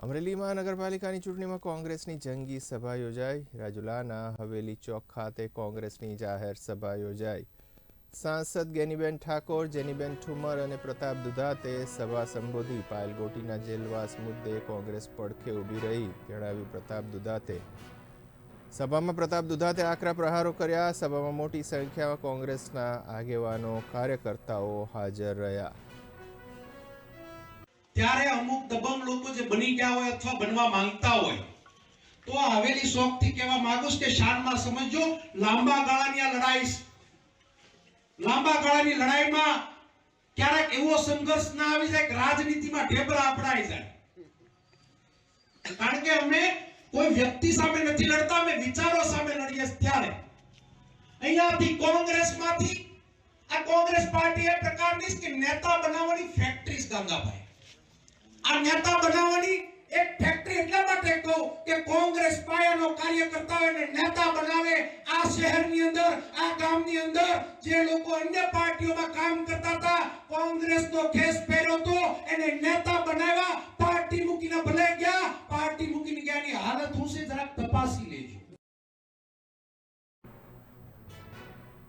અમરેલી મહાનગરપાલિકાની ચૂંટણીમાં કોંગ્રેસની જંગી સભા યોજાઈ। રાજુલાના હવેલી ચોક ખાતે કોંગ્રેસની જાહેર સભા યોજાઈ। સાંસદ ગેનીબેન ઠાકોર, જેનીબેન ઠુમર અને પ્રતાપ દુધાતે સભા સંબોધી। પાયલગોટીના જેલવાસ મુદ્દે કોંગ્રેસ પડખે ઊભી રહી, જણાવ્યું પ્રતાપ દુધાતે। સભામાં પ્રતાપ દુધાતે આકરા પ્રહારો કર્યા। સભામાં મોટી સંખ્યામાં કોંગ્રેસના આગેવાનો, કાર્યકર્તાઓ હાજર રહ્યા। ત્યારે અમુક દબંગ લોકો જે બની ગયા હોય અથવા બનવા માંગતા હોય તો આ હવેલી શોખથી કહેવા માંગુ છું કે શાનમાં સમજો, લાંબા ગાળાની આ લડાઈ, લાંબા ગાળાની લડાઈમાં ક્યારેક એવો સંઘર્ષ ના આવી જાય કે રાજનીતિમાં ઢેબરા આપડાઈ જાય। કારણ કે અમે કોઈ વ્યક્તિ સામે નથી લડતા, અમે વિચારો સામે લડીએ। ત્યારે અહીંયાથી કોંગ્રેસમાંથી આ કોંગ્રેસ પાર્ટી એ પ્રકારની કે નેતા બનાવવાની ફેક્ટરી ગાંગાભાઈ, આ નેતા બનાવવાની એક ફેક્ટરી એટલા માટે કહું કે કોંગ્રેસ પાયાનો કાર્યકર્તા એને નેતા બનાવે। આ શહેરની અંદર, આ ગામની અંદર જે લોકો અન્ય પાર્ટીઓમાં કામ કરતા હતા, કોંગ્રેસનો ખેસ પહેર્યો તો એને નેતા બનાવ્યા। પાર્ટી મૂકીને ભલે ગયા, પાર્ટી મૂકીને ગયાની હાલત હું છે જરાક તપાસી લેજો।